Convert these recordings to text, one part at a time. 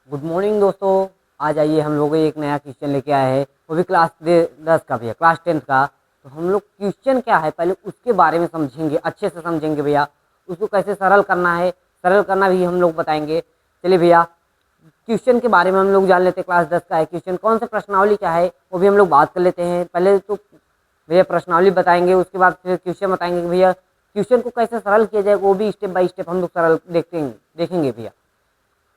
Good morning दोस्तों। आज आइए हम लोग एक नया क्वेश्चन लेके आए हैं, वो भी क्लास 10 का भैया, क्लास 10 का। तो हम लोग क्वेश्चन क्या है पहले उसके बारे में समझेंगे, अच्छे से समझेंगे भैया। उसको कैसे सरल करना है, सरल करना भी हम लोग बताएंगे। चलिए भैया, क्वेश्चन के बारे में हम लोग जान लेते हैं। क्लास 10 का है क्वेश्चन, कौन सा प्रश्नावली क्या है वो भी हम लोग बात कर लेते हैं। पहले तो भैया प्रश्नावली बताएंगे, उसके बाद फिर क्वेश्चन बताएंगे कि भैया क्वेश्चन को कैसे सरल किया जाए, वो भी स्टेप बाय स्टेप हम लोग सरल देखेंगे भैया।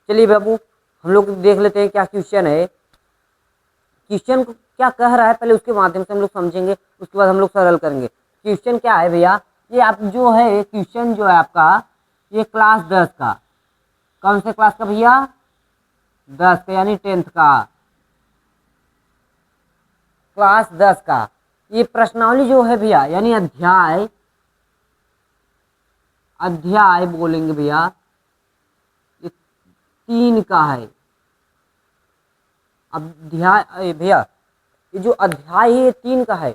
चलिए बाबू, हम लोग देख लेते हैं क्या क्वेश्चन है। क्वेश्चन को क्या कह रहा है पहले उसके माध्यम से हम लोग समझेंगे, उसके बाद हम लोग सरल करेंगे। क्वेश्चन क्या है भैया, ये आप जो है क्वेश्चन जो है आपका, ये क्लास 10 का, कौन से क्लास का भैया, 10 का यानी 10th का, क्लास 10 का। ये प्रश्नावली जो है भैया यानी अध्याय, अध्याय बोलेंगे भैया, ये 3 का है अध्याय। भैया ये जो अध्याय है ये 3 का है।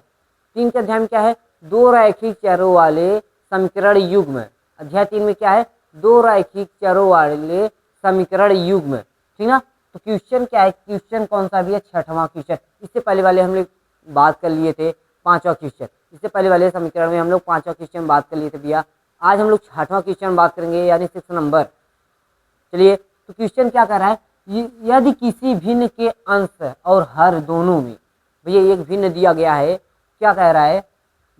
3 के अध्याय में क्या है, दो रैखिक चरों वाले समीकरण युग्म। अध्याय 3 में क्या है, दो रैखिक चरों वाले समीकरण युग्म, ठीक ना। तो क्वेश्चन क्या है, क्वेश्चन कौन सा भी है, 6वां क्वेश्चन। इससे पहले वाले हम लोग बात कर लिए थे 5वां क्वेश्चन। इससे पहले वाले समीकरण में हम लोग 5वां क्वेश्चन बात कर लिए थे भैया। आज हम लोग 6वां क्वेश्चन बात करेंगे यानी 6 नंबर। चलिए, तो क्वेश्चन क्या कर रहा है, यदि किसी भिन्न के अंश और हर दोनों में, भैया एक भिन्न दिया गया है, क्या कह रहा है,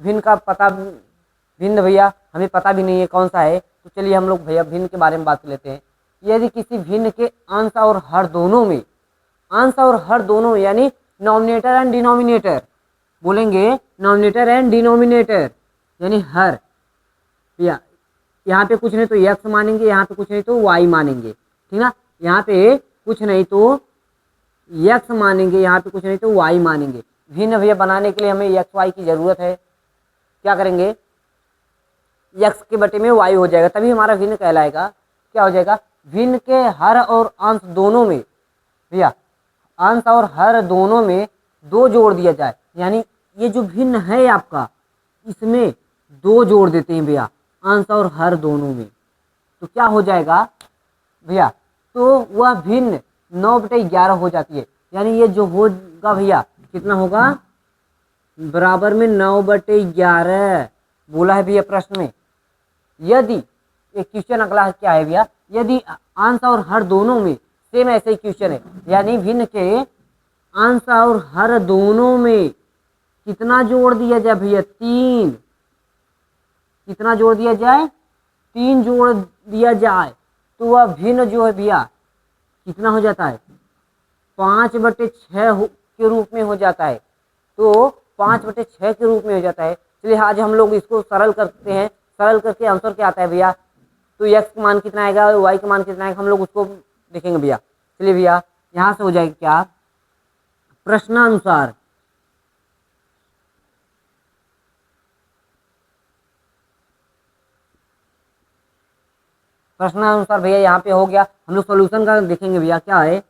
भिन्न का पता, भिन्न भैया हमें पता भी नहीं है कौन सा है। तो चलिए हम लोग भैया भिन्न के बारे में बात कर लेते हैं। यदि किसी भिन्न के अंश और हर दोनों में, अंश और हर दोनों यानी नॉमिनेटर एंड डिनोमिनेटर बोलेंगे, नॉमिनेटर एंड डिनोमिनेटर यानी हर। भैया यहाँ पे कुछ नहीं तो एक्स मानेंगे, यहाँ पे कुछ नहीं तो वाई मानेंगे, ठीक ना। यहाँ पे कुछ नहीं तो एक्स मानेंगे, यहाँ पे कुछ नहीं तो वाई मानेंगे। भिन्न भैया बनाने के लिए हमें एक्स वाई की जरूरत है। क्या करेंगे, एक्स के बटे में वाई हो जाएगा, तभी हमारा भिन्न कहलाएगा। क्या हो जाएगा, भिन्न के हर और अंश दोनों में, भैया अंश और हर दोनों में 2 जोड़ दिया जाए, यानी ये जो भिन्न है आपका, इसमें 2 जोड़ देते हैं भैया, अंश और हर दोनों में। तो क्या हो जाएगा भैया, तो वह भिन्न 9/11 हो जाती है। यानी ये जो होगा भैया कितना होगा, बराबर में 9/11 बोला है भैया प्रश्न में। यदि एक क्वेश्चन अगला क्या है भैया, यदि अंश और हर दोनों में, सेम ऐसे ही क्वेश्चन है, यानी भिन्न के अंश और हर दोनों में कितना जोड़ दिया जाए भैया, 3। कितना जोड़ दिया जाए, 3 जोड़ दिया जाए, तो वह भिन्न जो है भैया कितना हो जाता है, 5/6 के रूप में हो जाता है। तो 5/6 के रूप में हो जाता है। चलिए आज हम लोग इसको सरल करते हैं। सरल करके आंसर क्या आता है भैया, तो एक्स का मान कितना आएगा, वाई का मान कितना आएगा, हम लोग उसको देखेंगे भैया। चलिए भैया, यहाँ से हो जाएगा क्या, प्रश्नानुसार, प्रश्नानुसार भैया यहाँ पे हो गया। हम लोग सॉल्यूशन का देखेंगे भैया। क्या है,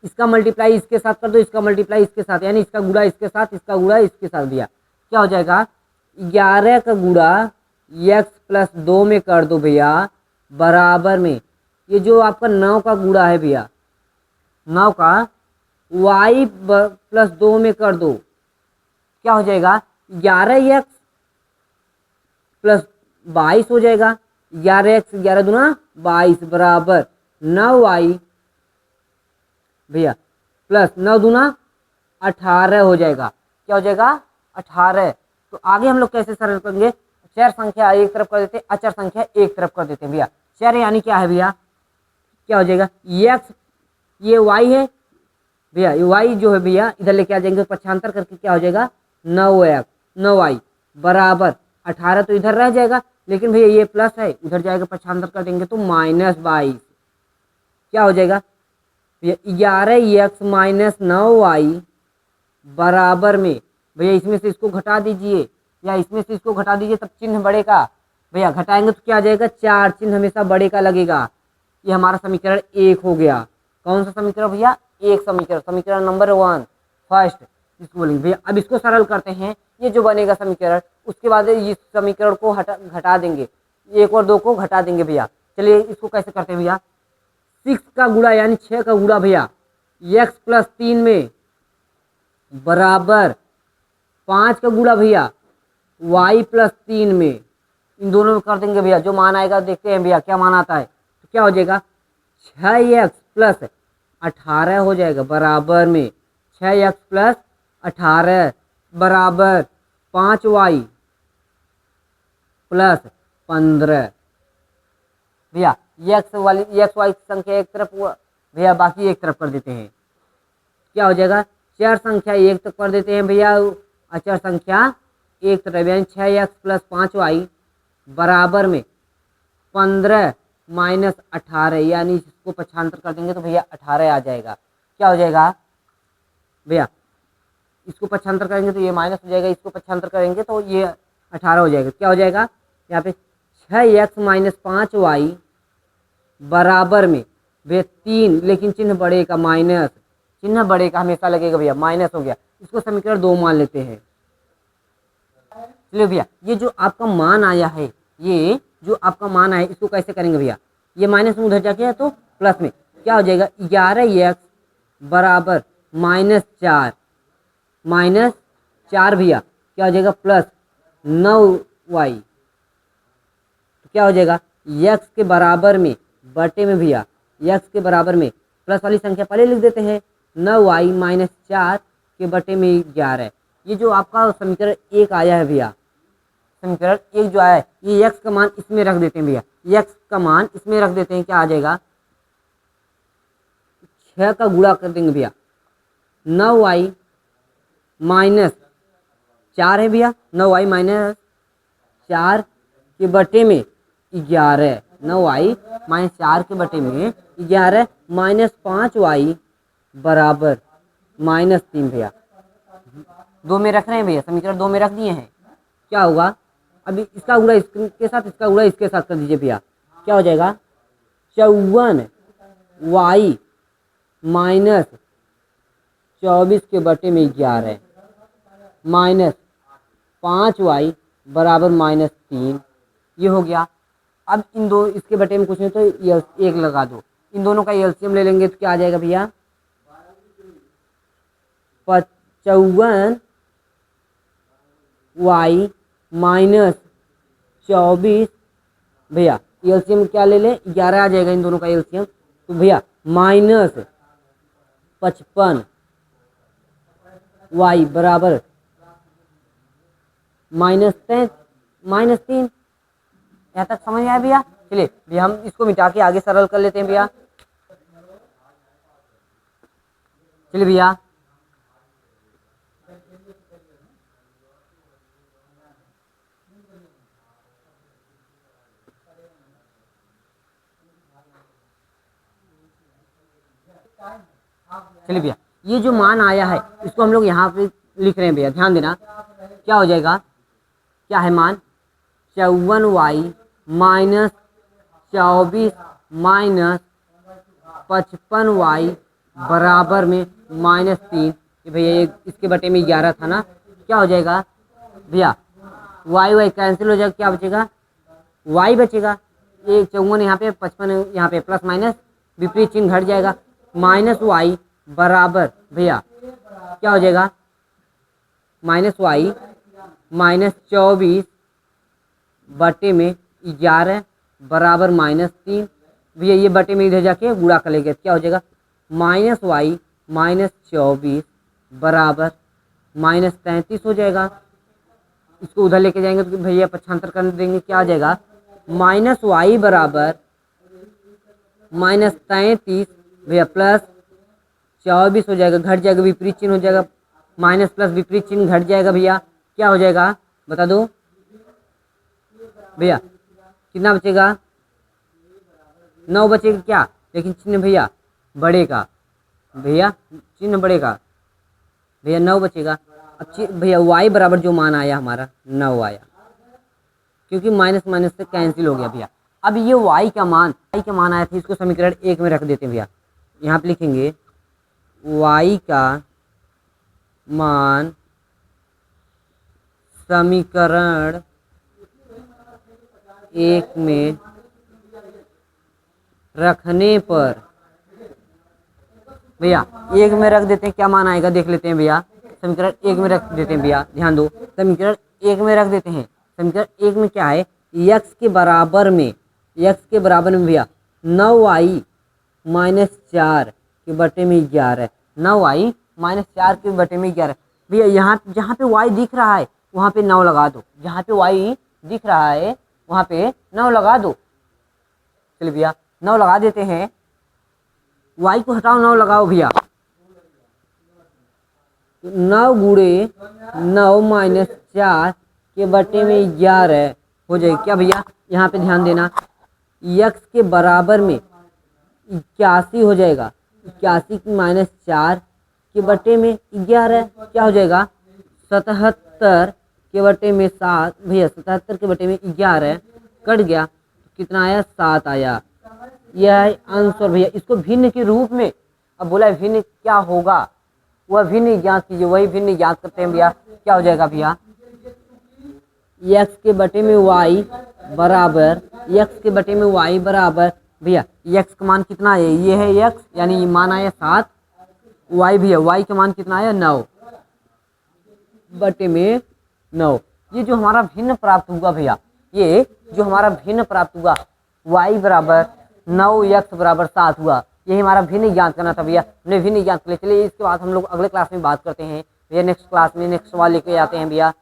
इसका मल्टीप्लाई इसके साथ कर दो, इसका मल्टीप्लाई इसके साथ, यानी इसका गुणा इसके साथ, इसका गुणा इसके साथ भैया। क्या हो जाएगा, 11 का गुणा x+2 में कर दो भैया, बराबर में ये जो आपका 9 का गुणा है भैया, 9 का y+2 में कर दो। क्या हो जाएगा, 11x + 22 हो जाएगा। 11x 11 दूना 22 बराबर 9y भैया प्लस 9 दूना 18 हो जाएगा। क्या हो जाएगा, 18। तो आगे हम लोग कैसे सरल करेंगे, चर संख्या एक तरफ कर देते हैं, अचर संख्या एक तरफ कर देते हैं भैया। चर यानी क्या है भैया, क्या हो जाएगा, x, ये y है भैया, ये y जो है भैया इधर लेके आ जाएंगे, पक्षांतर करके क्या हो जाएगा, 9x 9y बराबर 18। तो इधर रह जाएगा, लेकिन भैया ये प्लस है, उधर जाएगा पक्षांतर कर देंगे तो -22। क्या हो जाएगा भैया, 11x - 9y बराबर में, भैया इसमें से इसको घटा दीजिए या इसमें से इसको घटा दीजिए, तब चिन्ह बड़े का, भैया घटाएंगे तो क्या आ जाएगा, 4, चिन्ह हमेशा बड़े का लगेगा। ये हमारा समीकरण 1 हो गया। कौन सा समीकरण भैया, एक समीकरण, समीकरण नंबर 1 फर्स्ट इसको बोलेंगे भैया। अब इसको सरल करते हैं, ये जो बनेगा समीकरण, उसके बाद इस समीकरण को घटा देंगे, 1 और 2 को घटा देंगे भैया। चलिए इसको कैसे करते हैं भैया, 6 का गुणा यानी 6 का गुणा भैया x प्लस 3 में बराबर 5 का गुणा भैया y प्लस 3 में, इन दोनों में कर देंगे भैया। जो मान आएगा देखते हैं भैया क्या मान आता है। तो क्या हो जाएगा 6x प्लस 18 हो जाएगा बराबर में 6x प्लस 18 बराबर 5y प्लस 15। भैया एक्स वाई संख्या एक तरफ भैया, बाकी एक तरफ कर देते हैं। क्या हो जाएगा चार संख्या एक तरफ कर देते हैं भैया, अचर संख्या एक तरफ, यानी 6x प्लस 5y बराबर में 15 माइनस 18, यानी इसको पक्षांतर कर देंगे तो भैया 18 आ जाएगा। क्या हो जाएगा भैया, इसको पक्षांतर करेंगे तो ये माइनस हो जाएगा, इसको पक्षांतर करेंगे तो ये 18 हो जाएगा। क्या हो जाएगा यहाँ पे 6x माइनस 5y बराबर में भैया 3, लेकिन चिन्ह बड़े का माइनस, चिन्ह बड़े का हमेशा लगेगा भैया, माइनस हो गया। इसको समीकरण 2 मान लेते हैं। चलिए भैया ये जो आपका मान आया है, ये जो आपका मान आया है इसको कैसे करेंगे भैया, ये माइनस में उधर जाके है तो प्लस में क्या हो जाएगा 11x बराबर माइनस 4 भैया क्या हो जाएगा प्लस 9y। तो क्या हो जाएगा x के बराबर में बटे में भैया, x के बराबर में प्लस वाली संख्या पहले लिख देते हैं 9y माइनस 4 के बटे में 11। ये जो आपका समीकरण 1 आया है भैया, समीकरण 1 जो आया है ये x का मान इसमें रख देते हैं भैया, x का मान इसमें रख देते हैं। क्या आ जाएगा 6 का गुणा कर देंगे भैया 9y माइनस 4 है भैया, 9y माइनस 4 के बटे में 11, 9y माइनस 4 के बटे में 11 माइनस 5y बराबर माइनस 3 भैया। 2 में रख रहे हैं भैया, समीकरण 2 में रख दिए हैं। क्या होगा अभी इसका गुणा इसके साथ, इसका गुणा इसके साथ कर दीजिए भैया। क्या हो जाएगा 54y माइनस 24 के बटे में 11 माइनस 5y बराबर माइनस 3, ये हो गया। अब इन दो इसके बटे में कुछ नहीं तो एक लगा दो, इन दोनों का एलसीएम ले लेंगे तो क्या आ जाएगा भैया 55y माइनस 24 भैया, एलसीएम क्या ले लें 11 आ जाएगा इन दोनों का एलसीएम, तो भैया माइनस 55y बराबर माइनस 3। यहाँ तक समझ आया भैया। चलिए भैया हम इसको मिटा के आगे सरल कर लेते हैं भैया। चलिए भैया ये जो मान आया है इसको हम लोग यहाँ पे लिख रहे हैं भैया, ध्यान देना। क्या हो जाएगा, क्या है मान 54y माइनस 24 माइनस 55y बराबर में माइनस 3। भैया ये इसके बटे में 11 था ना, क्या हो जाएगा भैया y कैंसिल हो जाएगा, क्या बचेगा y बचेगा। ये 54 यहाँ पे 55 यहाँ पे प्लस माइनस विपरीत चिन्ह घट जाएगा, माइनस y बराबर भैया क्या हो जाएगा माइनस y माइनस 24 बटे में 11 बराबर माइनस 3। भैया ये बटे में इधर जाके गुणा कर लेंगे, क्या हो जाएगा माइनस y माइनस 24 बराबर माइनस 33 हो जाएगा। इसको उधर लेके जाएंगे तो भैया पक्षांतर कर देंगे, क्या आ जाएगा माइनस y बराबर माइनस 33 भैया प्लस 24 हो जाएगा, घट जाएगा विपरीत चिन्ह हो जाएगा, माइनस प्लस विपरीत चिन्ह घट जाएगा भैया, क्या हो जाएगा बता दो भैया कितना बचेगा 9 बचेगा क्या, लेकिन चिन्ह भैया बढ़ेगा, भैया चिन्ह बढ़ेगा भैया 9 बचेगा। अब भैया y बराबर जो मान आया हमारा 9 आया, क्योंकि माइनस माइनस से कैंसिल हो गया भैया। अब ये y का मान आया था, इसको समीकरण 1 में रख देते हैं भैया। यहाँ पे लिखेंगे y का मान समीकरण 1 में रखने पर भैया एक में रख देते हैं, क्या मान आएगा देख लेते हैं भैया। समीकरण एक में रख देते हैं भैया, ध्यान दो, समीकरण एक में रख देते हैं। समीकरण एक में क्या है, x के बराबर में भैया 9y - 4 के बटे में 11, 9y - 4 के बटे में 11। भैया यहाँ जहाँ पे y दिख रहा है वहाँ पे 9 लगा दो, जहाँ पे y दिख रहा है वहाँ पे 9 लगा दो। चलिए भैया 9 लगा देते हैं, y को हटाओ 9 लगाओ भैया, 9 गुणे 9 - 4 के बटे में 11 हो जाएगी क्या भैया। यहाँ पे ध्यान देना, x के बराबर में 81 हो जाएगा, 81 - 4 के बटे में 11 क्या हो जाएगा, 77 के बटे में 7 भैया, 77 के बटे में 11 कट गया, कितना आया 7 आया। यह है आंसर भैया। इसको भिन्न के रूप में, अब बोला है भिन्न क्या होगा, वह भिन्न ज्ञात कीजिए, वही भिन्न ज्ञात करते हैं भैया। क्या हो जाएगा भैया, x के बटे में y बराबर, x के बटे में y बराबर भैया x का मान कितना है, ये है x, यानी मान आया 7, y भैया y का मान कितना आया 9 बटे में 9। ये जो हमारा भिन्न प्राप्त हुआ भैया, ये जो हमारा भिन्न प्राप्त हुआ y बराबर 9 x बराबर 7 हुआ, यही हमारा भिन्न ज्ञात करना था भैया। हमने भिन्न ज्ञात कर लिया। चलिए इसके बाद हम लोग अगले क्लास में बात करते हैं भैया, नेक्स्ट क्लास में नेक्स्ट सवाल लेके आते हैं भैया।